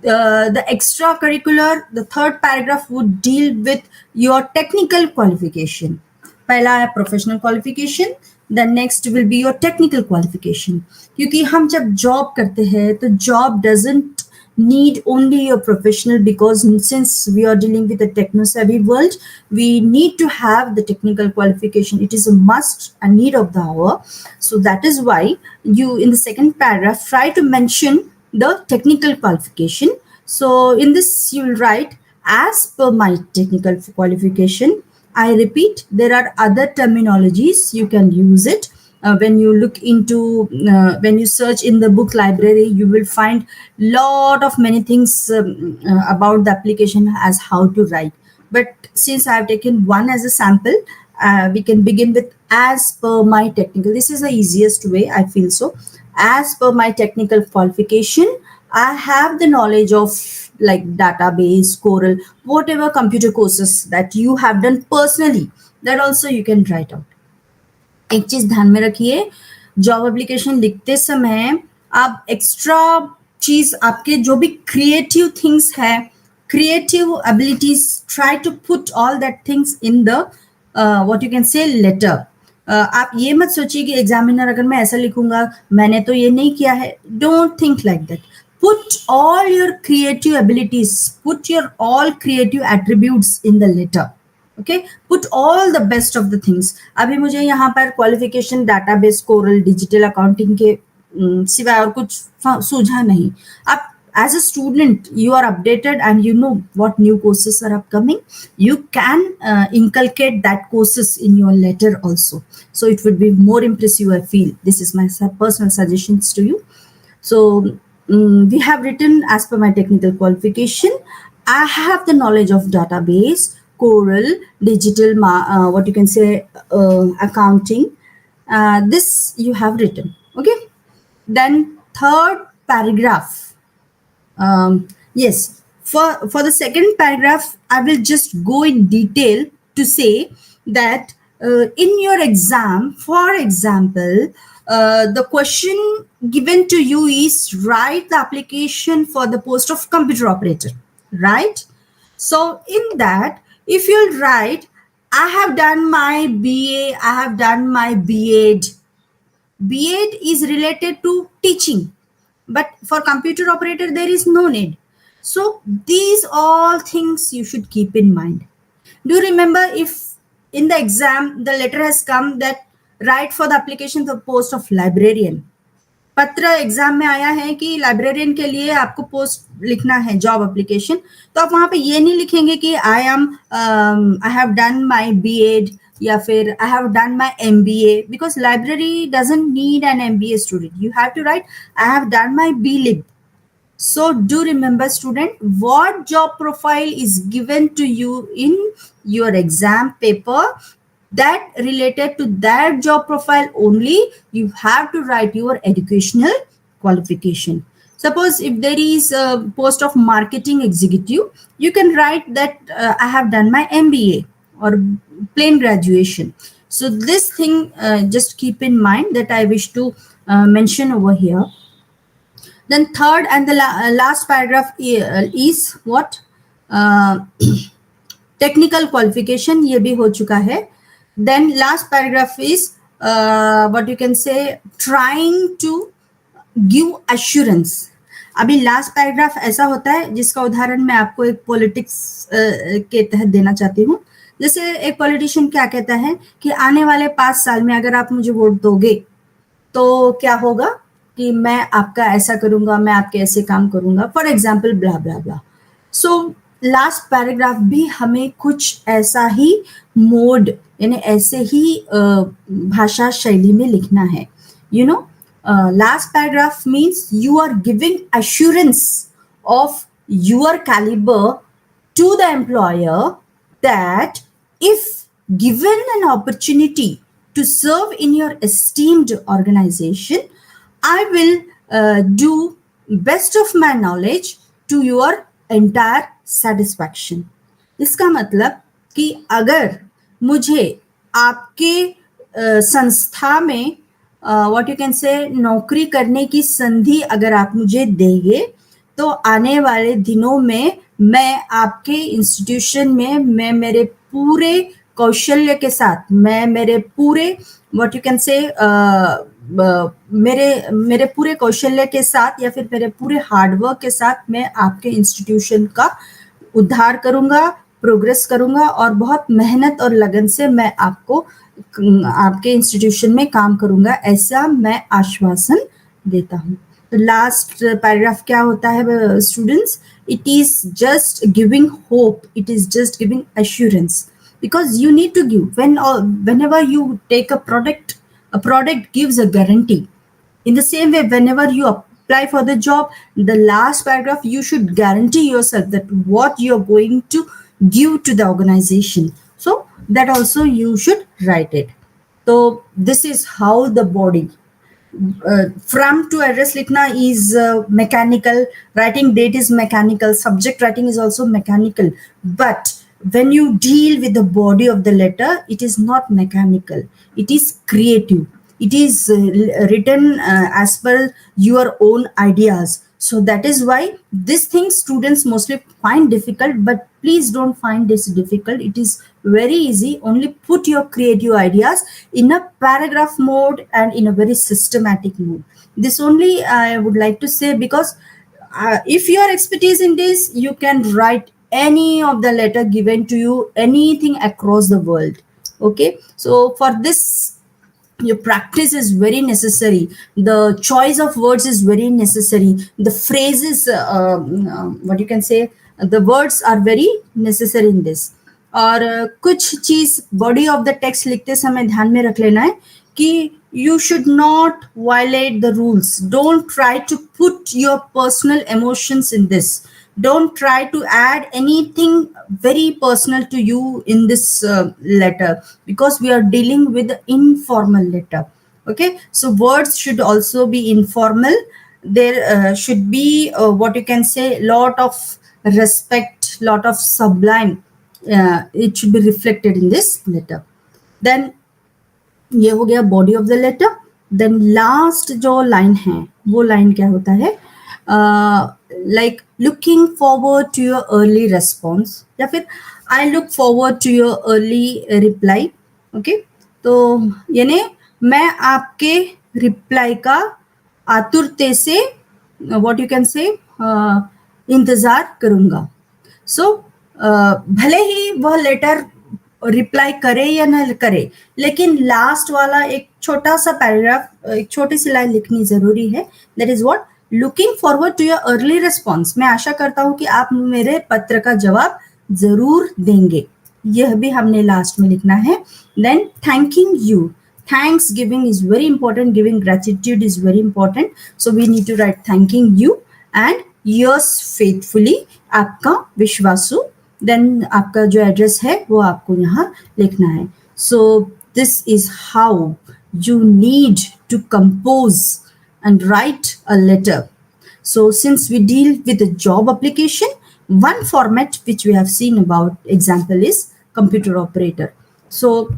the extracurricular. The third paragraph would deal with your technical qualification. पहला है professional qualification, then next will be your technical qualification. क्योंकि हम जब जॉब करते हैं तो job doesn't need only your professional, because since we are dealing with a techno savvy world, we need to have the technical qualification. It is a must and need of the hour. So that is why you in the second paragraph try to mention the technical qualification. So in this you will write, as per my technical qualification. I repeat, there are other terminologies, you can use it. When you look into when you search in the book library, you will find lot of many things about the application as how to write. But since I have taken one as a sample, we can begin with as per my technical. This is the easiest way, I feel so. As per my technical qualification, I have the knowledge of like database, Coral, whatever computer courses that you have done personally, that also you can write out. एक चीज ध्यान में रखिए, job application लिखते समय आप extra चीज, आपके जो भी क्रिएटिव थिंग्स है, creative abilities, try to put all that things in the what you can say letter. आप ये मत सोचिए कि एग्जामिनर अगर मैं ऐसा लिखूंगा, मैंने तो ये नहीं किया है. Don't think like that. Put all your creative abilities, put your all creative attributes in the letter. Okay, put all the best of the things. अभी मुझे यहाँ पर qualification database, coral, digital accounting के सिवाय और कुछ सूझा नहीं. आप as a student you are updated and you know what new courses are upcoming. You can inculcate that courses in your letter also, so it would be more impressive, I feel. This is my personal suggestions to you. So we have written, as per my technical qualification, I have the knowledge of database, Coral, digital, what you can say, accounting. This you have written. Okay. Then third paragraph. Yes, for the second paragraph, I will just go in detail to say that in your exam, for example, the question given to you is write the application for the post of computer operator, right? So in that, if you'll write, I have done my BA, I have done my B.Ed. B.Ed is related to teaching, but for computer operator there is no need. So these all things you should keep in mind. Do you remember, if in the exam the letter has come that write for the application for the post of librarian, पत्र exam में आया है कि librarian के लिए आपको post लिखना है, जॉब एप्लीकेशन, तो आप वहां पे ये नहीं लिखेंगे कि I have done my BEd या फिर I have done my MBA, because library doesn't need an MBA student. You have to write I have done my BLib. So do remember, student, what job profile is given to you in your exam paper, that related to that job profile only you have to write your educational qualification. Suppose if there is a post of marketing executive, you can write that I have done my MBA or plain graduation. So this thing just keep in mind that I wish to mention over here. Then third and the last paragraph is what? Technical qualification, ये भी हो चुका है. Then last paragraph is what you can say, trying to give assurance. अभी last paragraph ऐसा होता है जिसका उदाहरण मैं आपको एक पॉलिटिक्स के तहत देना चाहती हूँ. जैसे एक पॉलिटिशियन क्या कहता है कि आने वाले 5 साल में अगर आप मुझे वोट दोगे तो क्या होगा, कि मैं आपका ऐसा करूंगा, मैं आपके ऐसे काम करूंगा, for example blah blah blah. So last paragraph भी हमें कुछ ऐसा ही मोड, यानी ऐसे ही भाषा शैली में लिखना है. You know, last paragraph means you are giving assurance of your caliber to the employer that if given an opportunity to serve in your esteemed organization, I will do best of my knowledge to your entire satisfaction. इसका मतलब कि अगर मुझे आपके संस्था में what you can से नौकरी करने की संधि अगर आप मुझे देंगे, तो आने वाले दिनों में मैं आपके इंस्टीट्यूशन में मैं मेरे पूरे कौशल्य के साथ, मैं मेरे पूरे व्हाट यू कैन से मेरे पूरे कौशल्य के साथ या फिर मेरे पूरे हार्डवर्क के साथ मैं आपके इंस्टीट्यूशन का उद्धार करूंगा, प्रोग्रेस करूंगा और बहुत मेहनत और लगन से मैं आपके इंस्टीट्यूशन में काम करूंगा, ऐसा मैं आश्वासन देता हूँ. तो लास्ट पैराग्राफ क्या होता है students? It is just giving hope, it is just giving assurance, because you need to give whenever you take a product gives a guarantee. In the same way, whenever you apply for the job, the last paragraph you should guarantee yourself that what you're going to give to the organization, so that also you should write it. So this is how the body from to address likhna is mechanical, writing date is mechanical, subject writing is also mechanical, but when you deal with the body of the letter, it is not mechanical, it is creative, it is written as per your own ideas. So that is why this thing students mostly find difficult, but please don't find this difficult, it is very easy. Only put your creative ideas in a paragraph mode and in a very systematic mode. This only I would like to say, because if your expertise in this, you can write any of the letter given to you, anything across the world. Okay, so for this your practice is very necessary, the choice of words is very necessary, the phrases what you can say, the words are very necessary in this. और कुछ चीज body of the text लिखते समय ध्यान में रख लेना है कि you should not violate the rules. Don't try to put your personal emotions in this. Don't try to add anything very personal to you in this letter, because we are dealing with the informal letter. Okay, so words should also be informal. There should be what you can say, lot of respect, lot of sublime. It should be reflected in this letter. Then ये हो गया body of the letter. Then last जो line है वो line क्या होता है, like looking forward to your early response, या फिर I look forward to your early reply. Okay, तो यानी मैं आपके रिप्लाई का आतुरते से व्हाट यू कैन से इंतजार करूंगा. सो भले ही वह लेटर रिप्लाई करे या ना करे, लेकिन लास्ट वाला एक छोटा सा पैराग्राफ, एक छोटी सी लाइन लिखनी जरूरी है. That is what, looking forward to your early response. मैं आशा करता हूं कि आप मेरे पत्र का जवाब जरूर देंगे, यह भी हमने लास्ट में लिखना है. Then thanking you, thanks giving is very important, giving gratitude is very important. So we need to write thanking you and yours faithfully, आपका विश्वासु. देन आपका जो एड्रेस है वो आपको यहाँ लिखना है. सो this is how you need to compose and write a letter. So since we deal with a job application, one format which we have seen about example is computer operator. So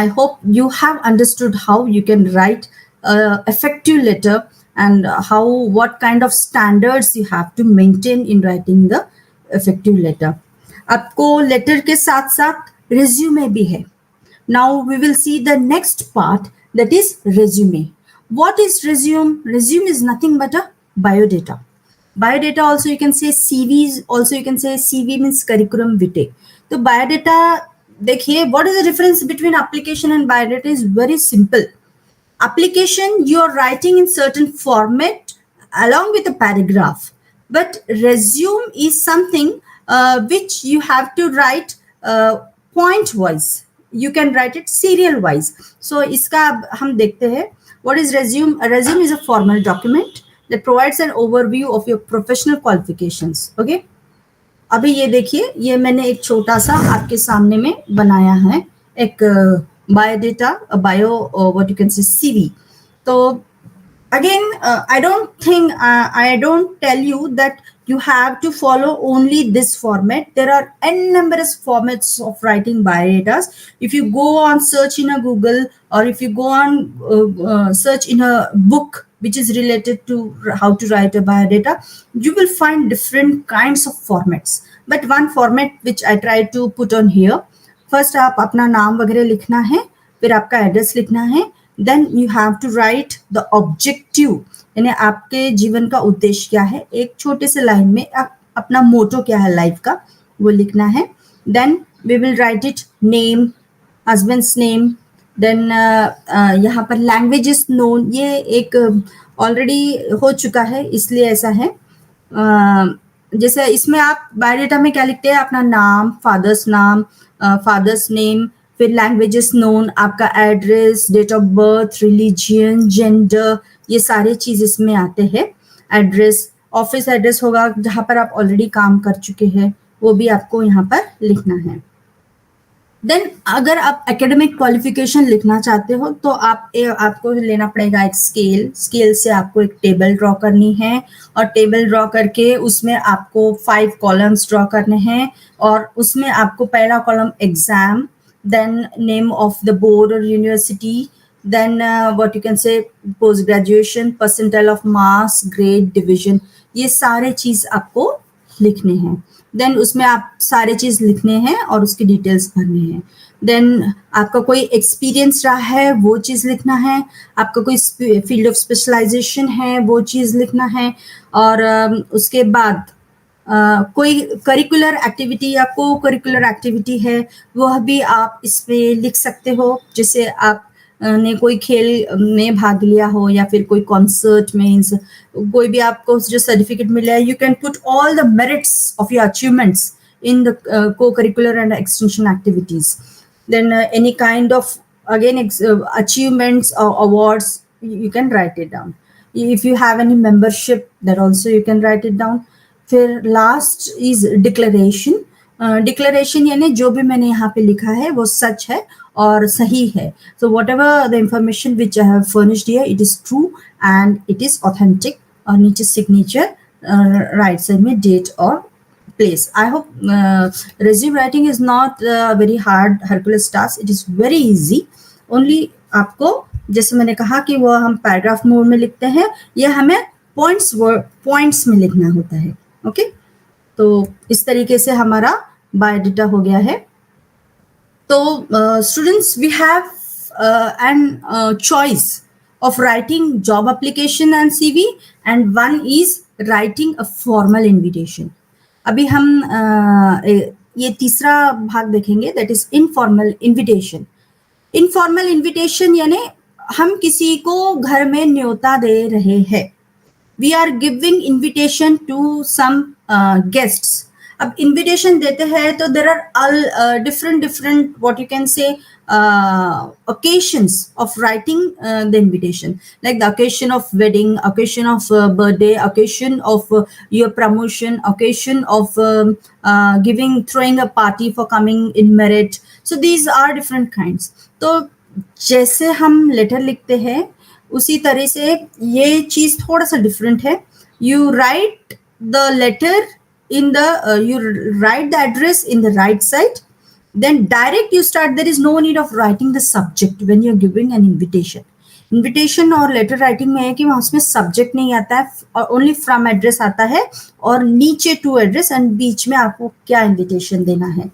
I hope you have understood how you can write a effective letter and what kind of standards you have to maintain in writing the effective letter. आपको letter के साथ साथ resume भी है. Now we will see the next part, that is resume. What is resume? Resume is nothing but a biodata. Biodata also you can say CVs, also you can say CV means curriculum vitae. तो biodata देखिए, what is the difference between application and biodata is very simple. Application you are writing in certain format along with a paragraph, but resume is something which you have to write point wise. You can write it serial wise. So इसका हम देखते हैं. What is resume? A resume is a formal document that provides an overview of your professional qualifications. Okay? अभी ये देखिए, ये मैंने एक छोटा सा आपके सामने में बनाया है एक biodata, a bio what you can say CV. तो again, I don't tell you that you have to follow only this format. There are n numerous formats of writing biodatas. If you go on search in a Google, or if you go on search in a book which is related to how to write a biodata, you will find different kinds of formats. But one format which I try to put on here, first आप अपना नाम वगैरह लिखना है, फिर आपका address लिखना है, then you have to write the objective, यानी आपके जीवन का उद्देश्य क्या है, एक छोटे से लाइन में अपना मोटो क्या है लाइफ का वो लिखना है. Then we will write it name, husband's name, then यहाँ पर लैंग्वेजेस नोन, ये एक ऑलरेडी हो चुका है इसलिए ऐसा है. जैसे इसमें आप बायोडाटा में क्या लिखते हैं, अपना नाम, फादर्स नाम, फादर्स नेम, फिर लैंग्वेजेस नोन, आपका address, date of birth, religion, gender, ये सारे चीज इसमें आते हैं. एड्रेस, ऑफिस एड्रेस होगा जहाँ पर आप ऑलरेडी काम कर चुके हैं, वो भी आपको यहाँ पर लिखना है. देन अगर आप एकेडमिक क्वालिफिकेशन लिखना चाहते हो तो आपको लेना पड़ेगा एक स्केल से आपको एक टेबल ड्रॉ करनी है, और टेबल ड्रॉ करके उसमें आपको 5 कॉलम्स ड्रॉ करने हैं, और उसमें आपको पहला column exam, then name of the board और university, then what you can say post graduation, percentile of marks, grade, division, ये सारे चीज आपको लिखने हैं. देन उसमें आप सारे चीज लिखने हैं और उसकी डिटेल्स भरने हैं. देन आपका कोई एक्सपीरियंस रहा है वो चीज लिखना है, आपका कोई फील्ड ऑफ स्पेशलाइजेशन है वो चीज लिखना है, और उसके बाद कोई करिकुलर एक्टिविटी या को करिकुलर एक्टिविटी है वह भी आप इसमें लिख सकते हो. जैसे आप ने कोई खेल में भाग लिया हो या फिर कोई कॉन्सर्ट में, कोई भी आपको जो सर्टिफिकेट मिला है, you can put all the merits of your achievements in the co-curricular and extension activities. Then any kind of again achievements or awards, you can write it down. If you have any membership, that also you can write it down. फिर last is declaration. Declaration यानी जो भी मैंने यहाँ पे लिखा है वो सच है और सही है. So whatever the information which I have furnished here, it is true and it is authentic. और नीचे signature, right side में date और place. I hope resume writing is not very hard Hercules task. It is very easy. Only आपको जैसे मैंने कहा कि वो हम पैराग्राफ मोड में लिखते हैं, ये हमें पॉइंट्स में लिखना होता है. ओके, तो इस तरीके से हमारा बायोडाटा हो गया है. तो students, we have an choice of writing job application and CV, and one is writing a formal invitation. अभी हम ये तीसरा भाग देखेंगे, that is informal invitation. Informal invitation यानी हम किसी को घर में न्योता दे रहे हैं. We are giving invitation to some guests. अब invitation देते हैं तो there are different what you can say occasions of writing the invitation, like the occasion of wedding, occasion of birthday, occasion of your promotion, occasion of throwing a party for coming in merit. So these are different kinds. तो जैसे हम letter लिखते हैं उसी तरह से ये चीज थोड़ा सा डिफरेंट है. You write the letter in the you write the address in the right side, then direct you start. There is no need of writing the subject when you're giving an invitation. Invitation और letter writing में है कि वहाँ उसमें subject नहीं आता है और only from address आता है और नीचे to address and बीच में आपको क्या invitation देना है.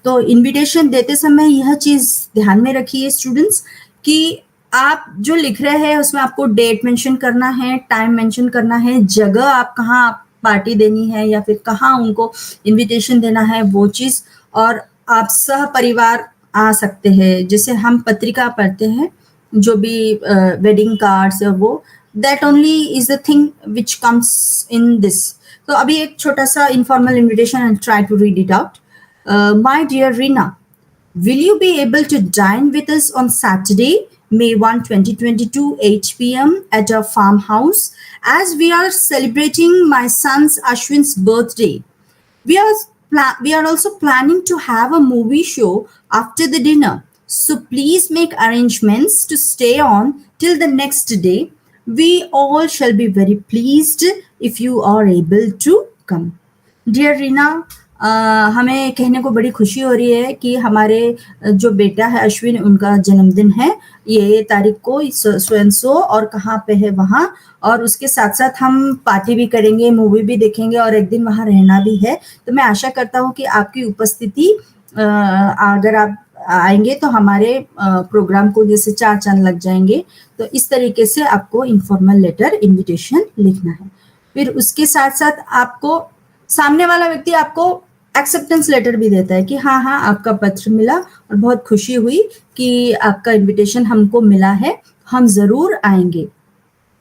तो invitation देते समय यह चीज ध्यान में रखिए स्टूडेंट्स कि आप जो लिख रहे हैं उसमें आपको डेट मेंशन करना है, टाइम मेंशन करना है, जगह आप कहाँ पार्टी देनी है या फिर कहाँ उनको इनविटेशन देना है वो चीज, और आप सह परिवार आ सकते हैं. जैसे हम पत्रिका पढ़ते हैं जो भी वेडिंग कार्ड्स है वो, that only is the thing which comes in this. तो अभी एक छोटा सा informal invitation and try to read it out. My dear Reena, will you be able to dine with us on Saturday, May 1, 2022, 8 p.m. at our farmhouse, as we are celebrating my son's Ashwin's birthday. We are also planning to have a movie show after the dinner. So please make arrangements to stay on till the next day. We all shall be very pleased if you are able to come. Dear Rina, हमें कहने को बड़ी खुशी हो रही है कि हमारे जो बेटा है अश्विन, उनका जन्मदिन है ये तारीख को स्वयं सो और कहाँ पे है वहाँ, और उसके साथ साथ हम पार्टी भी करेंगे, मूवी भी देखेंगे और एक दिन वहाँ रहना भी है. तो मैं आशा करता हूँ कि आपकी उपस्थिति अगर आप आएंगे तो हमारे प्रोग्राम को जैसे 4 चांद लग जाएंगे। तो इस तरीके से आपको इनफॉर्मल लेटर इनविटेशन लिखना है। फिर उसके साथ साथ आपको सामने वाला व्यक्ति आपको एक्सेप्टेंस लेटर भी देता है कि हाँ हाँ आपका पत्र मिला और बहुत खुशी हुई कि आपका इनविटेशन हमको मिला है, हम ज़रूर आएंगे।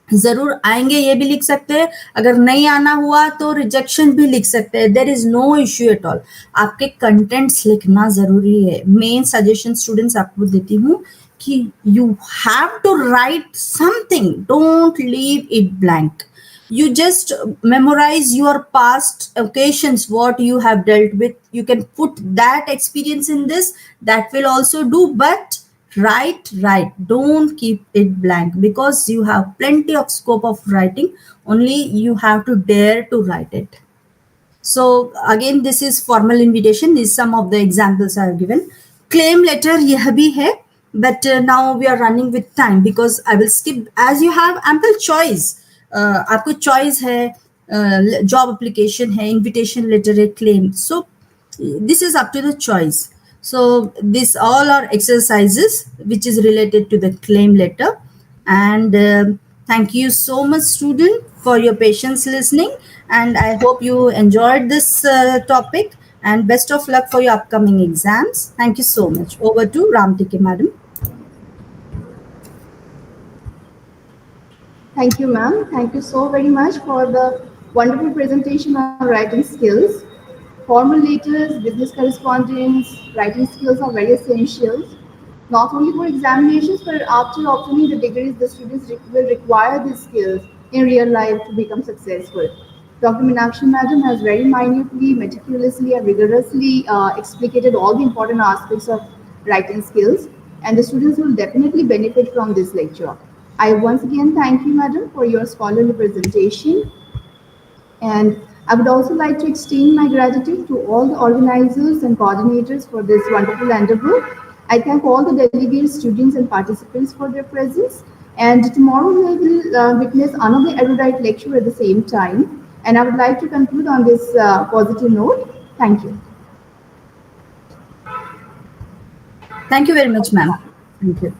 ज़रूर आएंगे ये भी लिख सकते हैं, अगर नहीं आना हुआ तो रिजेक्शन भी लिख सकते हैं। There is no issue at all. आपके कंटेंट्स लिखना ज़रूरी है। मेन सजेशन स्टूडेंट्स आपको देती हूँ कि you have to write something, don't leave it blank. You just memorize your past occasions, what you have dealt with. You can put that experience in this, that will also do, but write. Don't keep it blank, because you have plenty of scope of writing, only you have to dare to write it. So again, this is formal invitation. These some of the examples I have given. Claim letter यह भी है, but now we are running with time because I will skip, as you have ample choice. आपको choice है, job application है, invitation letter है, claim. So this is up to the choice. So this all are exercises which is related to the claim letter. And thank you so much student for your patience listening, and I hope you enjoyed this topic, and best of luck for your upcoming exams. Thank you so much. Over to Ramtike madam. Thank you, ma'am. Thank you so very much for the wonderful presentation on writing skills. Formal letters, business correspondence, writing skills are very essential, not only for examinations, but after obtaining the degrees, the students will require these skills in real life to become successful. Dr. Meenakshi madam has very minutely, meticulously, and rigorously explicated all the important aspects of writing skills, and the students will definitely benefit from this lecture. I once again thank you, madam, for your scholarly presentation. And I would also like to extend my gratitude to all the organizers and coordinators for this wonderful endeavor. I thank all the delegates, students, and participants for their presence. And tomorrow we will witness another erudite lecture at the same time. And I would like to conclude on this positive note. Thank you. Thank you very much, ma'am. Thank you.